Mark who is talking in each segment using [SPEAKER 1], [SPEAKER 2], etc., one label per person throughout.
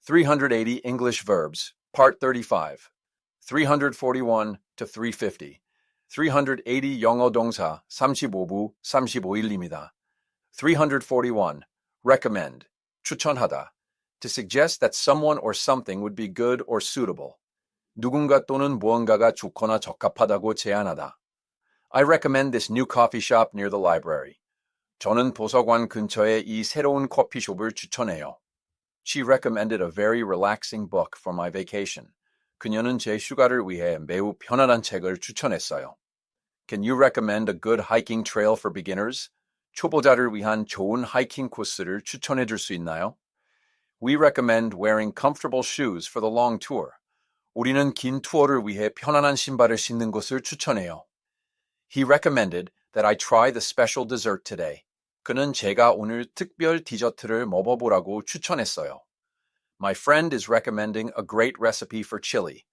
[SPEAKER 1] 380 English Verbs, Part 35, 341 to 350, 380 영어 동사 35부 35일입니다. 341, recommend, 추천하다, to suggest that someone or something would be good or suitable. 누군가 또는 무언가가 좋거나 적합하다고 제안하다. I recommend this new coffee shop near the library. 저는 도서관 근처에 이 새로운 커피숍을 추천해요. She recommended a very relaxing book for my vacation. 그녀는 제 휴가를 위해 매우 편안한 책을 추천했어요. Can you recommend a good hiking trail for beginners? 초보자를 위한 좋은 하이킹 코스를 추천해 줄 수 있나요? We recommend wearing comfortable shoes for the long tour. 우리는 긴 투어를 위해 편안한 신발을 신는 것을 추천해요. He recommended that I try the special dessert today. 그는 제가 오늘 특별 디저트를 먹어보라고 추천했어요. My friend is recommending a great recipe for chili.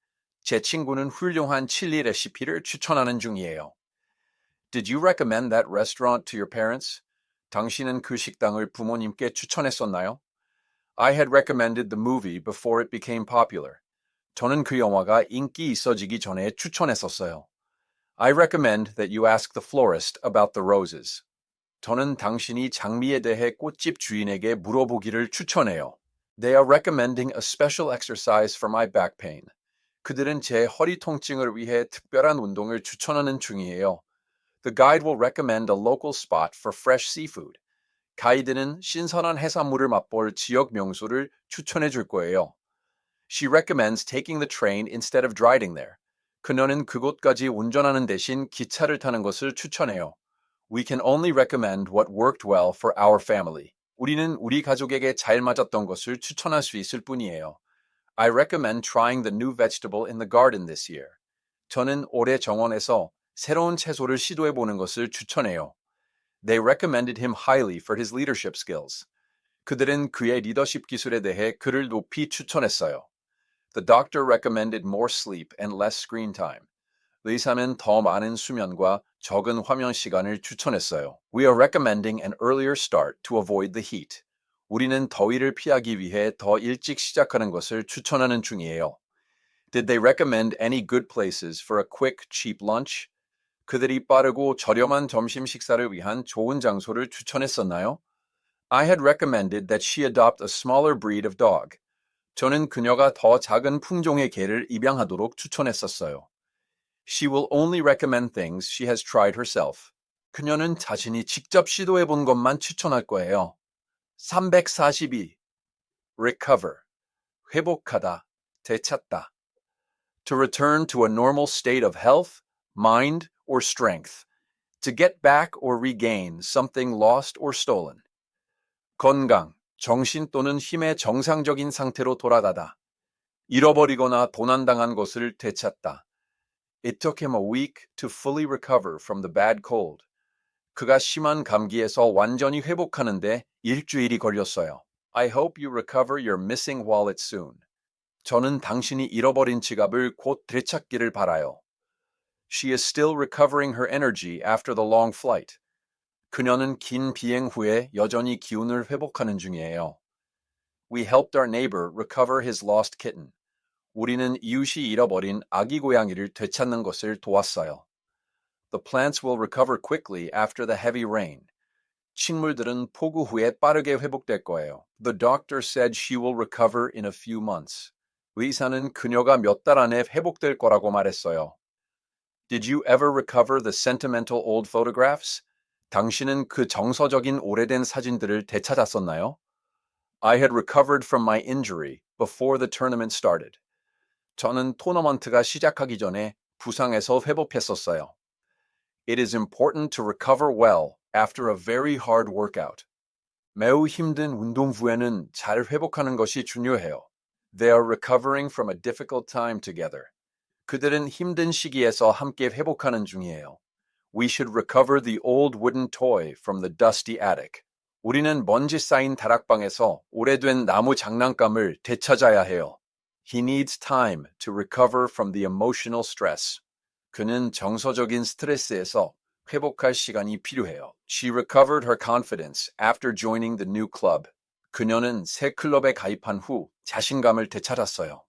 [SPEAKER 1] 제 친구는 훌륭한 칠리 레시피를 추천하는 중이에요. Did you recommend that restaurant to your parents? 당신은 그 식당을 부모님께 추천했었나요? I had recommended the movie before it became popular. 저는 그 영화가 인기 있어지기 전에 추천했었어요. I recommend that you ask the florist about the roses. 저는 당신이 장미에 대해 꽃집 주인에게 물어보기를 추천해요. They are recommending a special exercise for my back pain. 그들은 제 허리 통증을 위해 특별한 운동을 추천하는 중이에요. The guide will recommend a local spot for fresh seafood. 가이드는 신선한 해산물을 맛볼 지역 명소를 추천해 줄 거예요. She recommends taking the train instead of driving there. 그녀는 그곳까지 운전하는 대신 기차를 타는 것을 추천해요. We can only recommend what worked well for our family. 우리는 우리 가족에게 잘 맞았던 것을 추천할 수 있을 뿐이에요. I recommend trying the new vegetable in the garden this year. 저는 올해 정원에서 새로운 채소를 시도해 보는 것을 추천해요. They recommended him highly for his leadership skills. 그들은 그의 리더십 기술에 대해 그를 높이 추천했어요. The doctor recommended more sleep and less screen time. 의사는 더 많은 수면과 적은 화면 시간을 추천했어요. We are recommending an earlier start to avoid the heat. 우리는 더위를 피하기 위해 더 일찍 시작하는 것을 추천하는 중이에요. Did they recommend any good places for a quick, cheap lunch? 그들이 빠르고 저렴한 점심 식사를 위한 좋은 장소를 추천했었나요? I had recommended that she adopt a smaller breed of dog. 저는 그녀가 더 작은 품종의 개를 입양하도록 추천했었어요. She will only recommend things she has tried herself. 그녀는 자신이 직접 시도해 본 것만 추천할 거예요. 342. Recover. 회복하다, 되찾다. To return to a normal state of health, mind, or strength. To get back or regain something lost or stolen. 건강, 정신 또는 힘의 정상적인 상태로 돌아가다. 잃어버리거나 도난당한 것을 되찾다. It took him a week to fully recover from the bad cold. 그가 심한 감기에서 완전히 회복하는데 일주일이 걸렸어요. I hope you recover your missing wallet soon. 저는 당신이 잃어버린 지갑을 곧 되찾기를 바라요. She is still recovering her energy after the long flight. 그녀는 긴 비행 후에 여전히 기운을 회복하는 중이에요. We helped our neighbor recover his lost kitten. 우리는 이웃이 잃어버린 아기 고양이를 되찾는 것을 도왔어요. The plants will recover quickly after the heavy rain. 식물들은 폭우 후에 빠르게 회복될 거예요. The doctor said she will recover in a few months. 의사는 그녀가 몇 달 안에 회복될 거라고 말했어요. Did you ever recover the sentimental old photographs? 당신은 그 정서적인 오래된 사진들을 되찾았었나요? I had recovered from my injury before the tournament started. 저는 토너먼트가 시작하기 전에 부상에서 회복했었어요. It is important to recover well after a very hard workout. 매우 힘든 운동 후에는 잘 회복하는 것이 중요해요. They are recovering from a difficult time together. 그들은 힘든 시기에서 함께 회복하는 중이에요. We should recover the old wooden toy from the dusty attic. 우리는 먼지 쌓인 다락방에서 오래된 나무 장난감을 되찾아야 해요. He needs time to recover from the emotional stress. 그는 정서적인 스트레스에서 회복할 시간이 필요해요. She recovered her confidence after joining the new club. 그녀는 새 클럽에 가입한 후 자신감을 되찾았어요.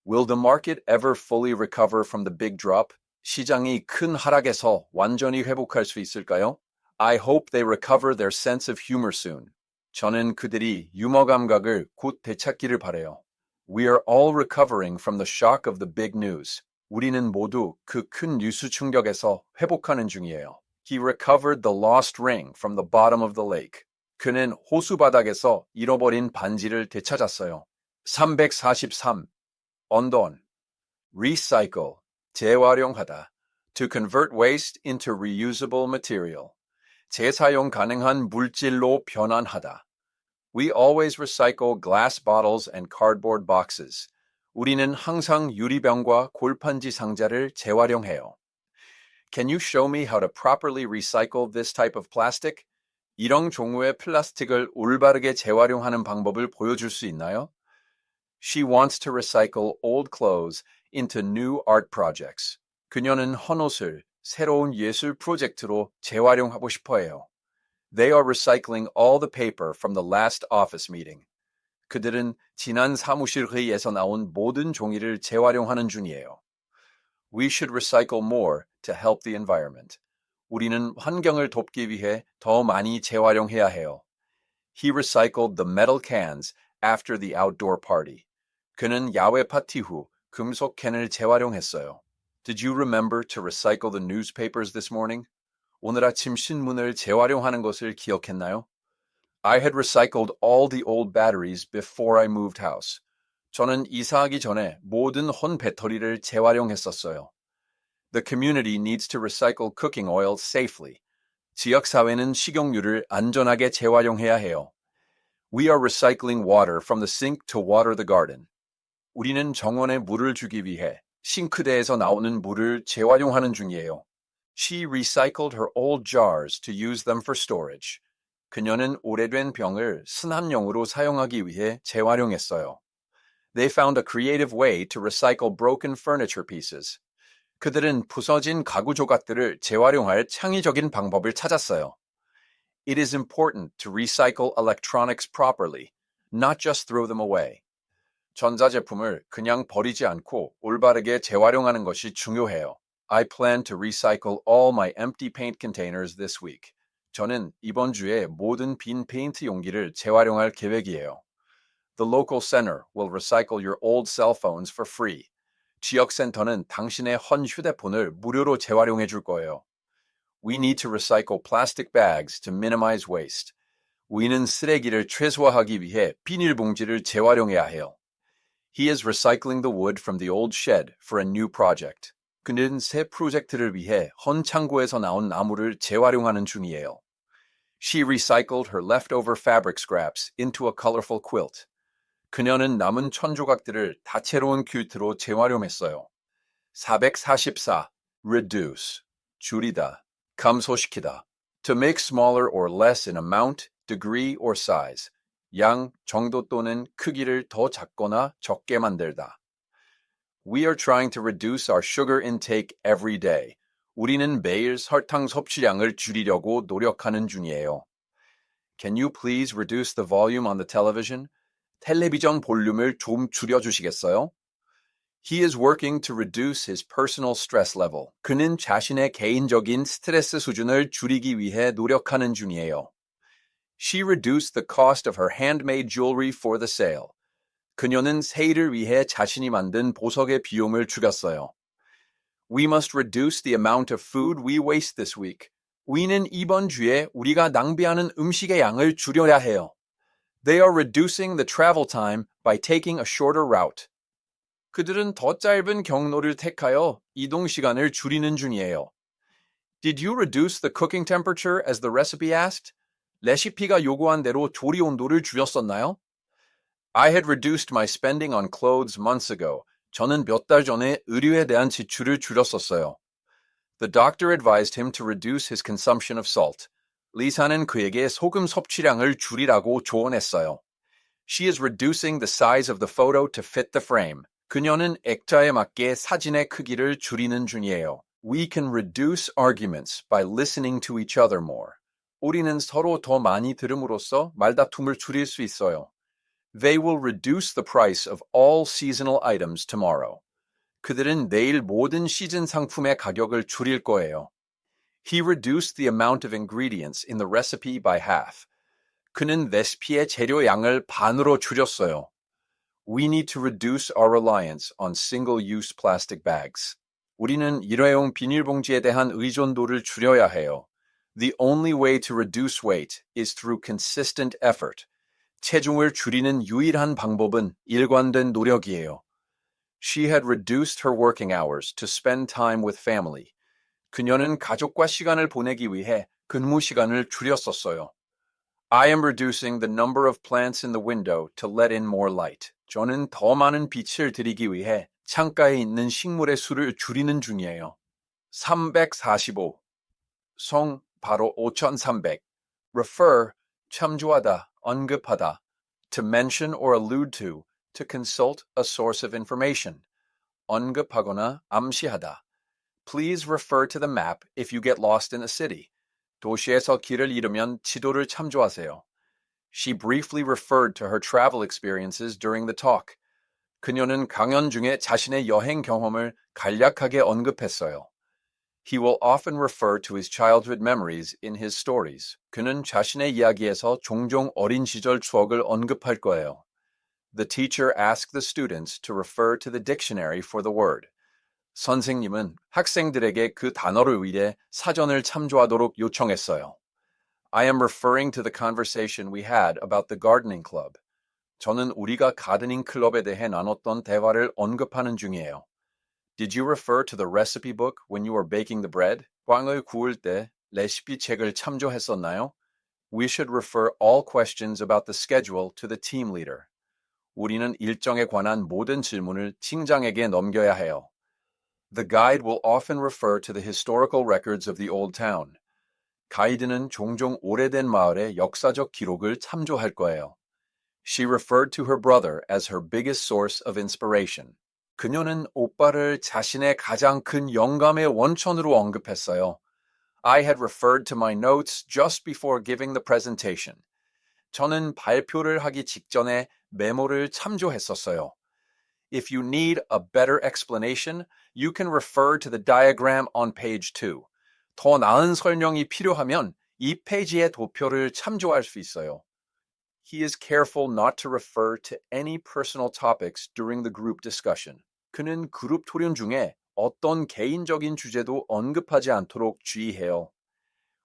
[SPEAKER 1] Will the market ever fully recover from the big drop? 시장이 큰 하락에서 완전히 회복할 수 있을까요? I hope they recover their sense of humor soon. 저는 그들이 유머 감각을 곧 되찾기를 바래요. We are all recovering from the shock of the big news. 우리는 모두 그 큰 뉴스 충격에서 회복하는 중이에요. He recovered the lost ring from the bottom of the lake. 그는 호수 바닥에서 잃어버린 반지를 되찾았어요. 343. 언던. Recycle. 재활용하다. To convert waste into reusable material. 재사용 가능한 물질로 변환하다. We always recycle glass bottles and cardboard boxes. 우리는 항상 유리병과 골판지 상자를 재활용해요. Can you show me how to properly recycle this type of plastic? 이런 종류의 플라스틱을 올바르게 재활용하는 방법을 보여줄 수 있나요? She wants to recycle old clothes into new art projects. 그녀는 헌옷을 새로운 예술 프로젝트로 재활용하고 싶어 해요. They are recycling all the paper from the last office meeting. 그들은 지난 사무실 회의에서 나온 모든 종이를 재활용하는 중이에요. We should recycle more to help the environment. 우리는 환경을 돕기 위해 더 많이 재활용해야 해요. He recycled the metal cans after the outdoor party. 그는 야외 파티 후 금속 캔을 재활용했어요. Did you remember to recycle the newspapers this morning? 오늘 아침 신문을 재활용하는 것을 기억했나요? I had recycled all the old batteries before I moved house. 저는 이사하기 전에 모든 헌 배터리를 재활용했었어요. The community needs to recycle cooking oil safely. 지역사회는 식용유를 안전하게 재활용해야 해요. We are recycling water from the sink to water the garden. 우리는 정원에 물을 주기 위해 싱크대에서 나오는 물을 재활용하는 중이에요. She recycled her old jars to use them for storage. 그녀는 오래된 병을 수납용으로 사용하기 위해 재활용했어요. They found a creative way to recycle broken furniture pieces. 그들은 부서진 가구 조각들을 재활용할 창의적인 방법을 찾았어요. It is important to recycle electronics properly, not just throw them away. 전자제품을 그냥 버리지 않고 올바르게 재활용하는 것이 중요해요. I plan to recycle all my empty paint containers this week. 저는 이번 주에 모든 빈 페인트 용기를 재활용할 계획이에요. The local center will recycle your old cell phones for free. 지역센터는 당신의 헌 휴대폰을 무료로 재활용해 줄 거예요. We need to recycle plastic bags to minimize waste. 우리는 쓰레기를 최소화하기 위해 비닐봉지를 재활용해야 해요. He is recycling the wood from the old shed for a new project. 그는 새 프로젝트를 위해 헌 창고에서 나온 나무를 재활용하는 중이에요. She recycled her leftover fabric scraps into a colorful quilt. 그녀는 남은 천 조각들을 다채로운 퀼트로 재활용했어요. 444. Reduce. 줄이다. 감소시키다. To make smaller or less in amount, degree, or size. 양, 정도 또는 크기를 더 작거나 적게 만들다. We are trying to reduce our sugar intake every day. 우리는 매일 설탕 섭취량을 줄이려고 노력하는 중이에요. Can you please reduce the volume on the television? 텔레비전 볼륨을 좀 줄여주시겠어요? He is working to reduce his personal stress level. 그는 자신의 개인적인 스트레스 수준을 줄이기 위해 노력하는 중이에요. She reduced the cost of her handmade jewelry for the sale. 그녀는 세일을 위해 자신이 만든 보석의 비용을 줄였어요. We must reduce the amount of food we waste this week. 우리는 이번 주에 우리가 낭비하는 음식의 양을 줄여야 해요. They are reducing the travel time by taking a shorter route. 그들은 더 짧은 경로를 택하여 이동 시간을 줄이는 중이에요. Did you reduce the cooking temperature as the recipe asked? 레시피가 요구한 대로 조리 온도를 줄였었나요? I had reduced my spending on clothes months ago. 저는 몇 달 전에 의류에 대한 지출을 줄였었어요. The doctor advised him to reduce his consumption of salt. 리사는 그에게 소금 섭취량을 줄이라고 조언했어요. She is reducing the size of the photo to fit the frame. 그녀는 액자에 맞게 사진의 크기를 줄이는 중이에요. We can reduce arguments by listening to each other more. 우리는 서로 더 많이 들음으로써 말다툼을 줄일 수 있어요. They will reduce the price of all seasonal items tomorrow. 그들은 내일 모든 시즌 상품의 가격을 줄일 거예요. He reduced the amount of ingredients in the recipe by half. 그는 레시피의 재료 양을 반으로 줄였어요. We need to reduce our reliance on single-use plastic bags. 우리는 일회용 비닐봉지에 대한 의존도를 줄여야 해요. The only way to reduce weight is through consistent effort. 체중을 줄이는 유일한 방법은 일관된 노력이에요. She had reduced her working hours to spend time with family. 그녀는 가족과 시간을 보내기 위해 근무 시간을 줄였었어요. I am reducing the number of plants in the window to let in more light. 저는 더 많은 빛을 들이기 위해 창가에 있는 식물의 수를 줄이는 중이에요. 345. 성 바로 5300. Refer, 참조하다, 언급하다. To mention or allude to consult a source of information. 언급하거나 암시하다. Please refer to the map if you get lost in the city. 도시에서 길을 잃으면 지도를 참조하세요. She briefly referred to her travel experiences during the talk. 그녀는 강연 중에 자신의 여행 경험을 간략하게 언급했어요. He will often refer to his childhood memories in his stories. 그는 자신의 이야기에서 종종 어린 시절 추억을 언급할 거예요. The teacher asked the students to refer to the dictionary for the word. 선생님은 학생들에게 그 단어를 위해 사전을 참조하도록 요청했어요. I am referring to the conversation we had about the gardening club. 저는 우리가 가드닝 클럽에 대해 나눴던 대화를 언급하는 중이에요. Did you refer to the recipe book when you were baking the bread? 빵을 구울 때 레시피 책을 참조했었나요? We should refer all questions about the schedule to the team leader. 우리는 일정에 관한 모든 질문을 팀장에게 넘겨야 해요. The guide will often refer to the historical records of the old town. 가이드는 종종 오래된 마을의 역사적 기록을 참조할 거예요. She referred to her brother as her biggest source of inspiration. 그녀는 오빠를 자신의 가장 큰 영감의 원천으로 언급했어요. I had referred to my notes just before giving the presentation. 저는 발표를 하기 직전에 메모를 참조했었어요. If you need a better explanation, you can refer to the diagram on page 2. 더 나은 설명이 필요하면 이 페이지의 도표를 참조할 수 있어요. He is careful not to refer to any personal topics during the group discussion. 그는 그룹 토론 중에 어떤 개인적인 주제도 언급하지 않도록 주의해요.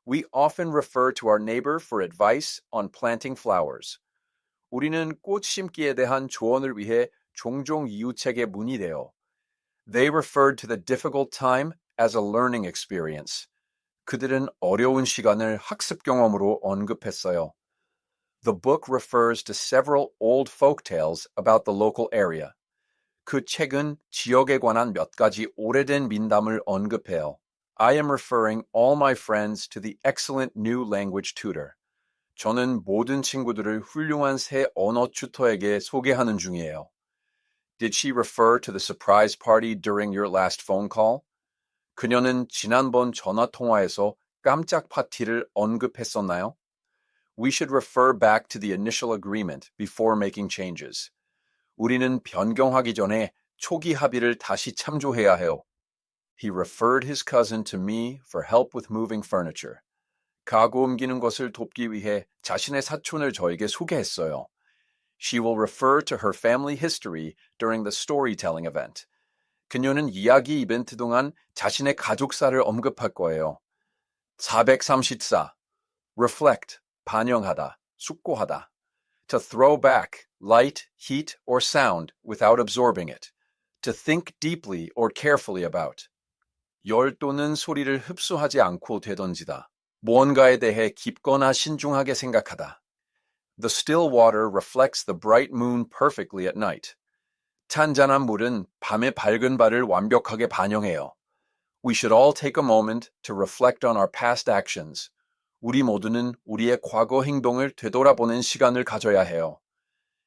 [SPEAKER 1] We often refer to our neighbor for advice on planting flowers. 우리는 꽃 심기에 대한 조언을 위해 종종 이웃에게 문의돼요. They referred to the difficult time as a learning experience. 그들은 어려운 시간을 학습 경험으로 언급했어요. The book refers to several old folk tales about the local area. 그 책은 지역에 관한 몇 가지 오래된 민담을 언급해요. I am referring all my friends to the excellent new language tutor. 저는 모든 친구들을 훌륭한 새 언어 튜터에게 소개하는 중이에요. Did she refer to the surprise party during your last phone call? 그녀는 지난번 전화 통화에서 깜짝 파티를 언급했었나요? We should refer back to the initial agreement before making changes. 우리는 변경하기 전에 초기 합의를 다시 참조해야 해요. He referred his cousin to me for help with moving furniture. 가구 옮기는 것을 돕기 위해 자신의 사촌을 저에게 소개했어요. She will refer to her family history during the storytelling event. 그녀는 이야기 이벤트 동안 자신의 가족사를 언급할 거예요. 434. Reflect, 반영하다, 숙고하다. To throw back, light, heat, or sound without absorbing it. To think deeply or carefully about. 열 또는 소리를 흡수하지 않고 되던지다. 무언가에 대해 깊거나 신중하게 생각하다. The still water reflects the bright moon perfectly at night. 찬잔한 물은 밤의 밝은 발을 완벽하게 반영해요. We should all take a moment to reflect on our past actions. 우리 모두는 우리의 과거 행동을 되돌아보는 시간을 가져야 해요.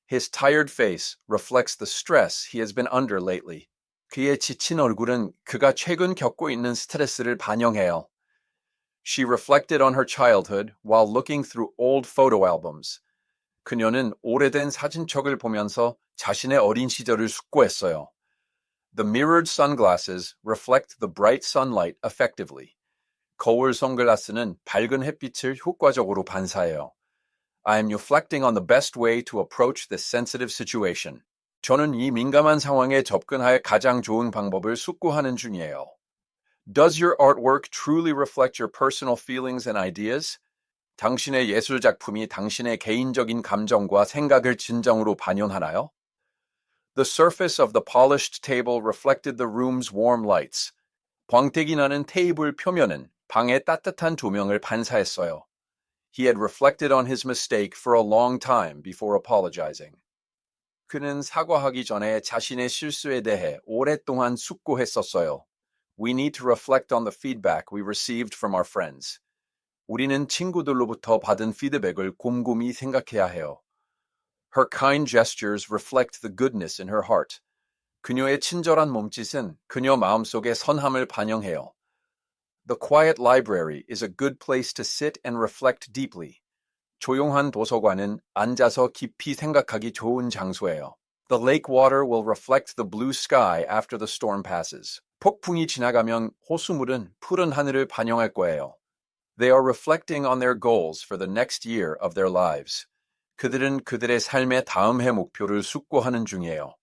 [SPEAKER 1] His tired face reflects the stress he has been under lately. 그의 지친 얼굴은 그가 최근 겪고 있는 스트레스를 반영해요. She reflected on her childhood while looking through old photo albums. 그녀는 오래된 사진첩을 보면서 자신의 어린 시절을 숙고했어요. The mirrored sunglasses reflect the bright sunlight effectively. 거울 선글라스는 밝은 햇빛을 효과적으로 반사해요. I am reflecting on the best way to approach this sensitive situation. 저는 이 민감한 상황에 접근할 가장 좋은 방법을 숙고하는 중이에요. Does your artwork truly reflect your personal feelings and ideas? 당신의 예술 작품이 당신의 개인적인 감정과 생각을 진정으로 반영하나요? The surface of the polished table reflected the room's warm lights. 광택이 나는 테이블 표면은 방의 따뜻한 조명을 반사했어요. He had reflected on his mistake for a long time before apologizing. 그는 사과하기 전에 자신의 실수에 대해 오랫동안 숙고했었어요. We need to reflect on the feedback we received from our friends. 우리는 친구들로부터 받은 피드백을 곰곰이 생각해야 해요. Her kind gestures reflect the goodness in her heart. 그녀의 친절한 몸짓은 그녀 마음속의 선함을 반영해요. The quiet library is a good place to sit and reflect deeply. 조용한 도서관은 앉아서 깊이 생각하기 좋은 장소예요. The lake water will reflect the blue sky after the storm passes. 폭풍이 지나가면 호수물은 푸른 하늘을 반영할 거예요. They are reflecting on their goals for the next year of their lives. 그들은 그들의 삶의 다음 해 목표를 숙고하는 중이에요.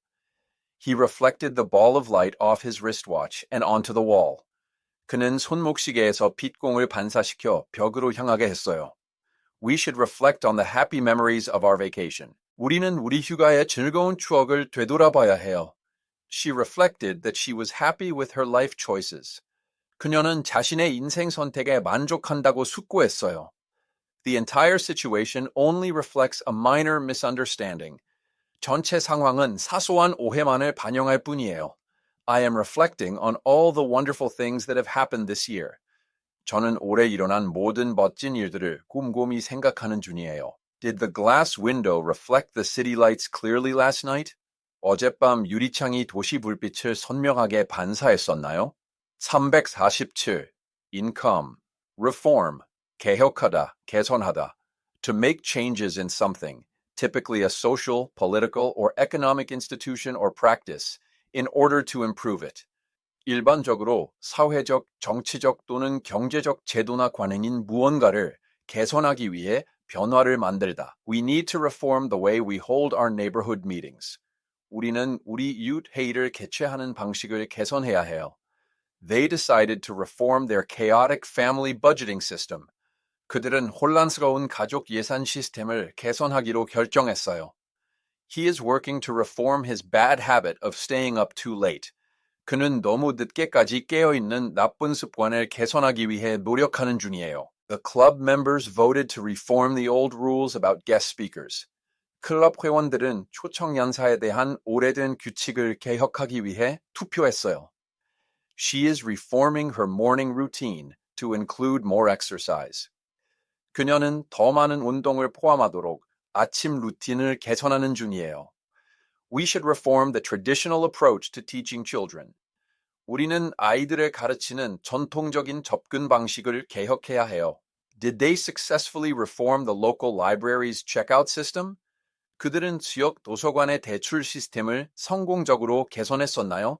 [SPEAKER 1] He reflected the ball of light off his wristwatch and onto the wall. 그는 손목시계에서 빛공을 반사시켜 벽으로 향하게 했어요. We should reflect on the happy memories of our vacation. 우리는 우리 휴가의 즐거운 추억을 되돌아봐야 해요. She reflected that she was happy with her life choices. 그녀는 자신의 인생 선택에 만족한다고 숙고했어요. The entire situation only reflects a minor misunderstanding. 전체 상황은 사소한 오해만을 반영할 뿐이에요. I am reflecting on all the wonderful things that have happened this year. 저는 올해 일어난 모든 멋진 일들을 곰곰이 생각하는 중이에요. Did the glass window reflect the city lights clearly last night? 어젯밤 유리창이 도시 불빛을 선명하게 반사했었나요? 347. Income. Reform. 개혁하다, 개선하다. To make changes in something, typically a social, political, or economic institution or practice, in order to improve it. 일반적으로 사회적, 정치적 또는 경제적 제도나 관행인 무언가를 개선하기 위해 변화를 만들다. We need to reform the way we hold our neighborhood meetings. 우리는 우리 이웃 회의를 개최하는 방식을 개선해야 해요. They decided to reform their chaotic family budgeting system. 그들은 혼란스러운 가족 예산 시스템을 개선하기로 결정했어요. He is working to reform his bad habit of staying up too late. 그는 너무 늦게까지 깨어있는 나쁜 습관을 개선하기 위해 노력하는 중이에요. The club members voted to reform the old rules about guest speakers. 클럽 회원들은 초청 연사에 대한 오래된 규칙을 개혁하기 위해 투표했어요. She is reforming her morning routine to include more exercise. 그녀는 더 많은 운동을 포함하도록 아침 루틴을 개선하는 중이에요. We should reform the traditional approach to teaching children. 우리는 아이들을 가르치는 전통적인 접근 방식을 개혁해야 해요. Did they successfully reform the local library's checkout system? 그들은 지역 도서관의 대출 시스템을 성공적으로 개선했었나요?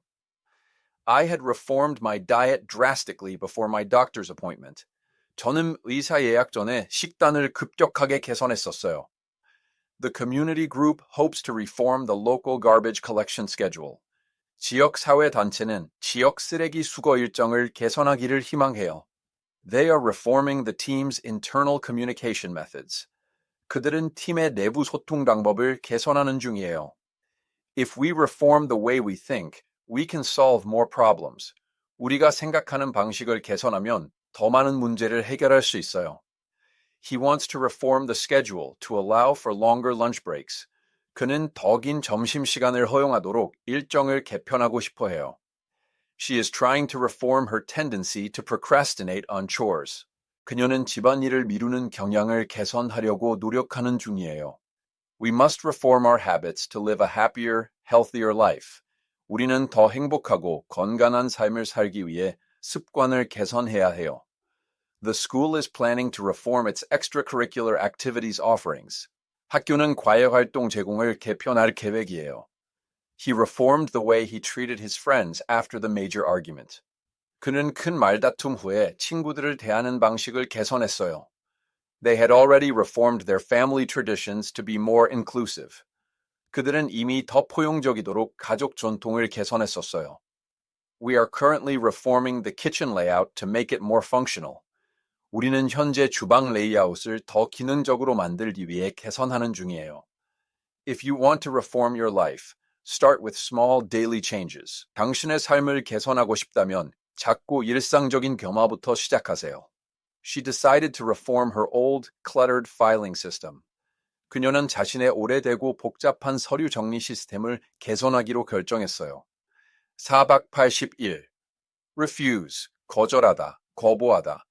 [SPEAKER 1] I had reformed my diet drastically before my doctor's appointment. 저는 의사 예약 전에 식단을 급격하게 개선했었어요. The community group hopes to reform the local garbage collection schedule. 지역 사회 단체는 지역 쓰레기 수거 일정을 개선하기를 희망해요. They are reforming the team's internal communication methods. 그들은 팀의 내부 소통 방법을 개선하는 중이에요. If we reform the way we think, we can solve more problems. 우리가 생각하는 방식을 개선하면 더 많은 문제를 해결할 수 있어요. He wants to reform the schedule to allow for longer lunch breaks. 그는 더 긴 점심시간을 허용하도록 일정을 개편하고 싶어 해요. She is trying to reform her tendency to procrastinate on chores. 그녀는 집안일을 미루는 경향을 개선하려고 노력하는 중이에요. We must reform our habits to live a happier, healthier life. 우리는 더 행복하고 건강한 삶을 살기 위해 습관을 개선해야 해요. The school is planning to reform its extracurricular activities offerings. 학교는 과외활동 제공을 개편할 계획이에요. He reformed the way he treated his friends after the major argument. 그는 큰 말다툼 후에 친구들을 대하는 방식을 개선했어요. They had already reformed their family traditions to be more inclusive. 그들은 이미 더 포용적이도록 가족 전통을 개선했었어요. We are currently reforming the kitchen layout to make it more functional. 우리는 현재 주방 레이아웃을 더 기능적으로 만들기 위해 개선하는 중이에요. If you want to reform your life, start with small daily changes. 당신의 삶을 개선하고 싶다면 작고 일상적인 변화부터 시작하세요. She decided to reform her old, cluttered filing system. 그녀는 자신의 오래되고 복잡한 서류 정리 시스템을 개선하기로 결정했어요. 481. Refuse, 거절하다, 거부하다.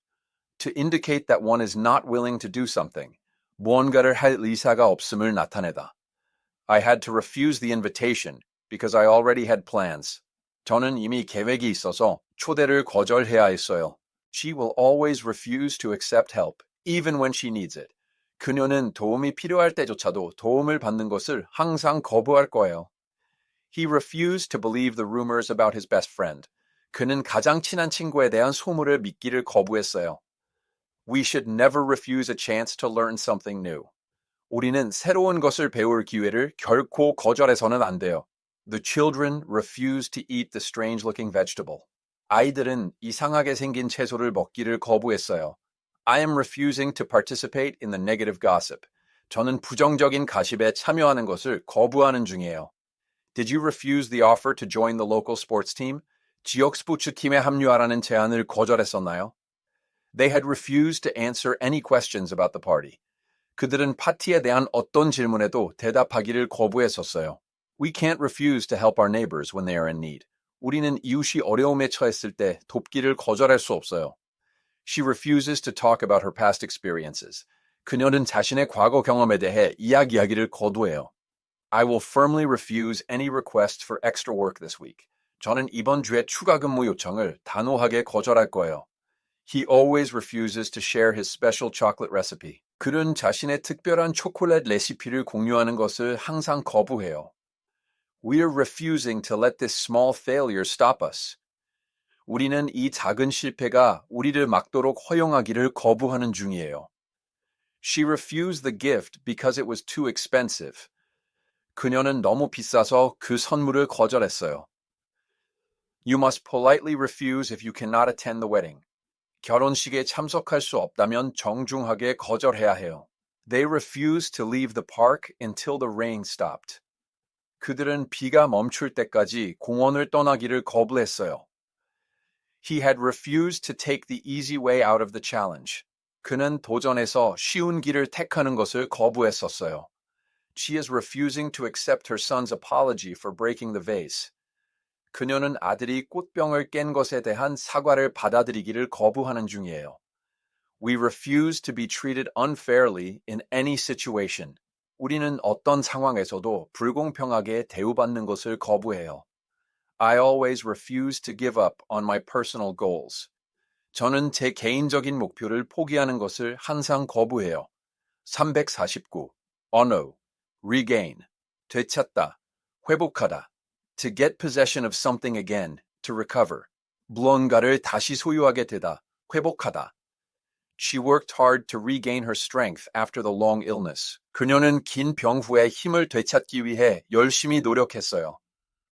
[SPEAKER 1] To indicate that one is not willing to do something, 무언가를 할 의사가 없음을 나타내다. I had to refuse the invitation because I already had plans. 저는 이미 계획이 있어서 초대를 거절해야 했어요. She will always refuse to accept help, even when she needs it. 그녀는 도움이 필요할 때조차도 도움을 받는 것을 항상 거부할 거예요. He refused to believe the rumors about his best friend. 그는 가장 친한 친구에 대한 소문을 믿기를 거부했어요. We should never refuse a chance to learn something new. 우리는 새로운 것을 배울 기회를 결코 거절해서는 안 돼요. The children refused to eat the strange-looking vegetable. 아이들은 이상하게 생긴 채소를 먹기를 거부했어요. I am refusing to participate in the negative gossip. 저는 부정적인 가십에 참여하는 것을 거부하는 중이에요. Did you refuse the offer to join the local sports team? 지역 스포츠팀에 합류하라는 제안을 거절했었나요? They had refused to answer any questions about the party. 그들은 파티에 대한 어떤 질문에도 대답하기를 거부했었어요. We can't refuse to help our neighbors when they are in need. 우리는 이웃이 어려움에 처했을 때 돕기를 거절할 수 없어요. She refuses to talk about her past experiences. 그녀는 자신의 과거 경험에 대해 이야기하기를 거부해요. I will firmly refuse any request for extra work this week. 저는 이번 주에 추가 근무 요청을 단호하게 거절할 거예요. He always refuses to share his special chocolate recipe. 그는 자신의 특별한 초콜릿 레시피를 공유하는 것을 항상 거부해요. We're refusing to let this small failure stop us. 우리는 이 작은 실패가 우리를 막도록 허용하기를 거부하는 중이에요. She refused the gift because it was too expensive. 그녀는 너무 비싸서 그 선물을 거절했어요. You must politely refuse if you cannot attend the wedding. 결혼식에 참석할 수 없다면 정중하게 거절해야 해요. They refused to leave the park until the rain stopped. 그들은 비가 멈출 때까지 공원을 떠나기를 거부했어요. He had refused to take the easy way out of the challenge. 그는 도전에서 쉬운 길을 택하는 것을 거부했었어요. She is refusing to accept her son's apology for breaking the vase. 그녀는 아들이 꽃병을 깬 것에 대한 사과를 받아들이기를 거부하는 중이에요. We refuse to be treated unfairly in any situation. 우리는 어떤 상황에서도 불공평하게 대우받는 것을 거부해요. I always refuse to give up on my personal goals. 저는 제 개인적인 목표를 포기하는 것을 항상 거부해요. 349. 언어, regain, 되찾다, 회복하다. To get possession of something again, to recover. 무언가를 다시 소유하게 되다, 회복하다. She worked hard to regain her strength after the long illness. 그녀는 긴 병 후에 힘을 되찾기 위해 열심히 노력했어요.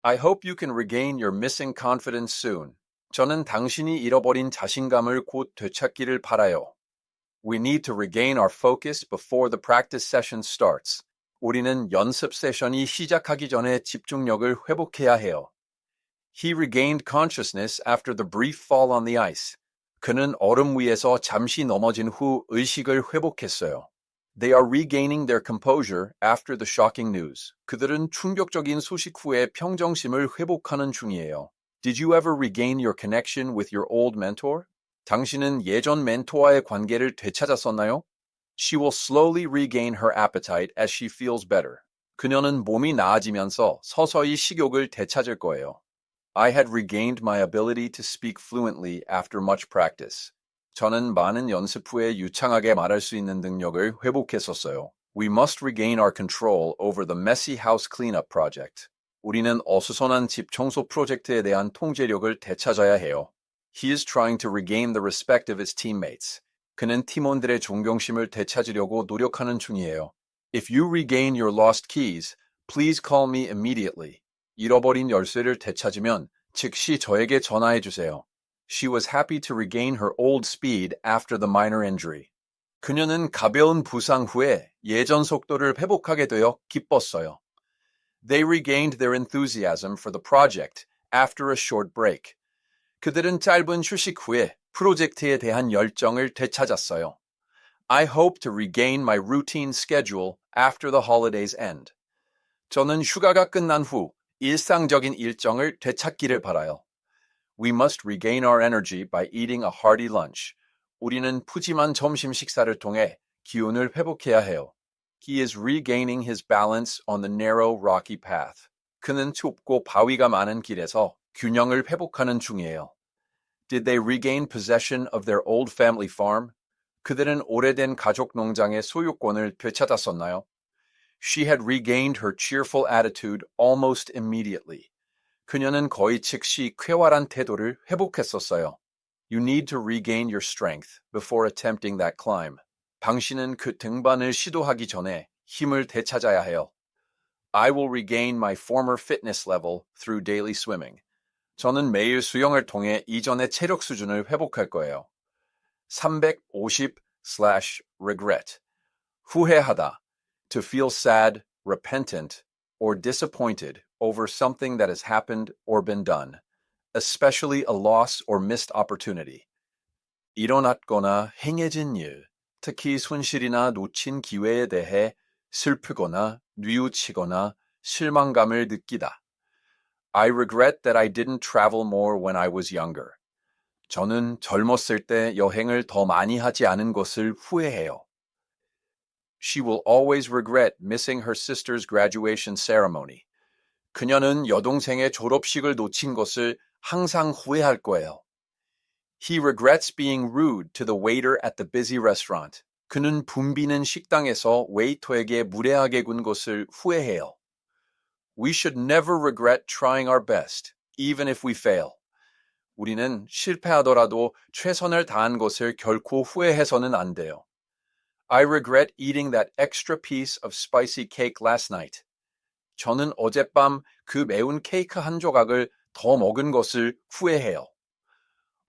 [SPEAKER 1] I hope you can regain your missing confidence soon. 저는 당신이 잃어버린 자신감을 곧 되찾기를 바라요. We need to regain our focus before the practice session starts. 우리는 연습 세션이 시작하기 전에 집중력을 회복해야 해요. He regained consciousness after the brief fall on the ice. 그는 얼음 위에서 잠시 넘어진 후 의식을 회복했어요. They are regaining their composure after the shocking news. 그들은 충격적인 소식 후에 평정심을 회복하는 중이에요. Did you ever regain your connection with your old mentor? 당신은 예전 멘토와의 관계를 되찾았었나요? She will slowly regain her appetite as she feels better. 그녀는 몸이 나아지면서 서서히 식욕을 되찾을 거예요. I had regained my ability to speak fluently after much practice. 저는 많은 연습 후에 유창하게 말할 수 있는 능력을 회복했었어요. We must regain our control over the messy house cleanup project. 우리는 어수선한 집 청소 프로젝트에 대한 통제력을 되찾아야 해요. He is trying to regain the respect of his teammates. 그는 팀원들의 존경심을 되찾으려고 노력하는 중이에요. If you regain your lost keys, please call me immediately. 잃어버린 열쇠를 되찾으면 즉시 저에게 전화해 주세요. She was happy to regain her old speed after the minor injury. 그녀는 가벼운 부상 후에 예전 속도를 회복하게 되어 기뻤어요. They regained their enthusiasm for the project after a short break. 그들은 짧은 휴식 후에 프로젝트에 대한 열정을 되찾았어요. I hope to regain my routine schedule after the holidays end. 저는 휴가가 끝난 후 일상적인 일정을 되찾기를 바라요. We must regain our energy by eating a hearty lunch. 우리는 푸짐한 점심 식사를 통해 기운을 회복해야 해요. He is regaining his balance on the narrow, rocky path. 그는 좁고 바위가 많은 길에서 균형을 회복하는 중이에요. Did they regain possession of their old family farm? 그들은 오래된 가족 농장의 소유권을 되찾았었나요? She had regained her cheerful attitude almost immediately. 그녀는 거의 즉시 쾌활한 태도를 회복했었어요. You need to regain your strength before attempting that climb. 당신은 그 등반을 시도하기 전에 힘을 되찾아야 해요. I will regain my former fitness level through daily swimming. 저는 매일 수영을 통해 이전의 체력 수준을 회복할 거예요. 350/regret. 후회하다. To feel sad, repentant, or disappointed over something that has happened or been done, especially a loss or missed opportunity. 일어났거나 행해진 일, 특히 손실이나 놓친 기회에 대해 슬프거나 뉘우치거나 실망감을 느끼다. I regret that I didn't travel more when I was younger. 저는 젊었을 때 여행을 더 많이 하지 않은 것을 후회해요. She will always regret missing her sister's graduation ceremony. 그녀는 여동생의 졸업식을 놓친 것을 항상 후회할 거예요. He regrets being rude to the waiter at the busy restaurant. 그는 붐비는 식당에서 웨이터에게 무례하게 군 것을 후회해요. We should never regret trying our best, even if we fail. 우리는 실패하더라도 최선을 다한 것을 결코 후회해서는 안 돼요. I regret eating that extra piece of spicy cake last night. 저는 어젯밤 그 매운 케이크 한 조각을 더 먹은 것을 후회해요.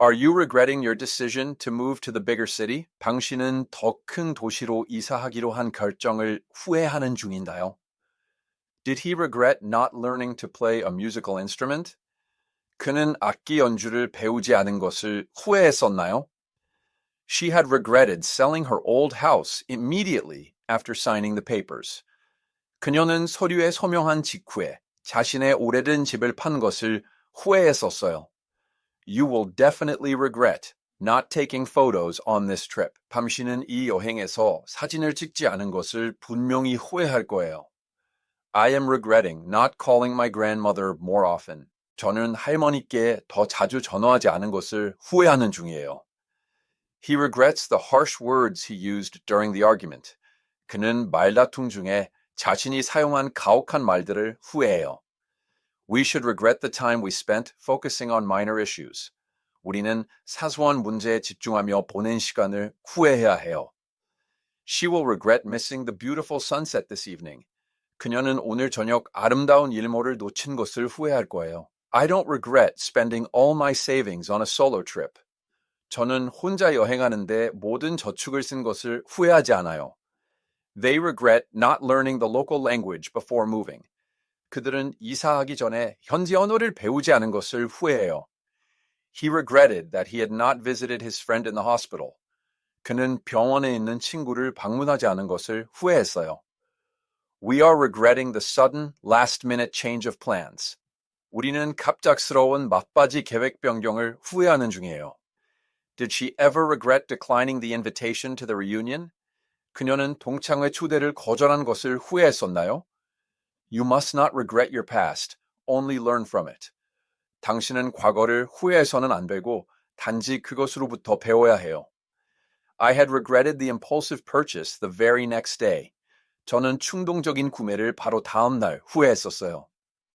[SPEAKER 1] Are you regretting your decision to move to the bigger city? 당신은 더 큰 도시로 이사하기로 한 결정을 후회하는 중인가요? Did he regret not learning to play a musical instrument? 그는 악기 연주를 배우지 않은 것을 후회했었나요? She had regretted selling her old house immediately after signing the papers. 그녀는 서류에 서명한 직후에 자신의 오래된 집을 판 것을 후회했었어요. You will definitely regret not taking photos on this trip. 당신은 이 여행에서 사진을 찍지 않은 것을 분명히 후회할 거예요. I am regretting not calling my grandmother more often. 저는 할머니께 더 자주 전화하지 않은 것을 후회하는 중이에요. He regrets the harsh words he used during the argument. 그는 말다툼 중에 자신이 사용한 가혹한 말들을 후회해요. We should regret the time we spent focusing on minor issues. 우리는 사소한 문제에 집중하며 보낸 시간을 후회해야 해요. She will regret missing the beautiful sunset this evening. 그녀는 오늘 저녁 아름다운 일몰을 놓친 것을 후회할 거예요. I don't regret spending all my savings on a solo trip. 저는 혼자 여행하는데 모든 저축을 쓴 것을 후회하지 않아요. They regret not learning the local language before moving. 그들은 이사하기 전에 현지 언어를 배우지 않은 것을 후회해요. He regretted that he had not visited his friend in the hospital. 그는 병원에 있는 친구를 방문하지 않은 것을 후회했어요. We are regretting the sudden, last-minute change of plans. 우리는 갑작스러운 막바지 계획 변경을 후회하는 중이에요. Did she ever regret declining the invitation to the reunion? 그녀는 동창회 초대를 거절한 것을 후회했었나요? You must not regret your past, only learn from it. 당신은 과거를 후회해서는 안 되고 단지 그것으로부터 배워야 해요. I had regretted the impulsive purchase the very next day. 저는 충동적인 구매를 바로 다음 날 후회했었어요.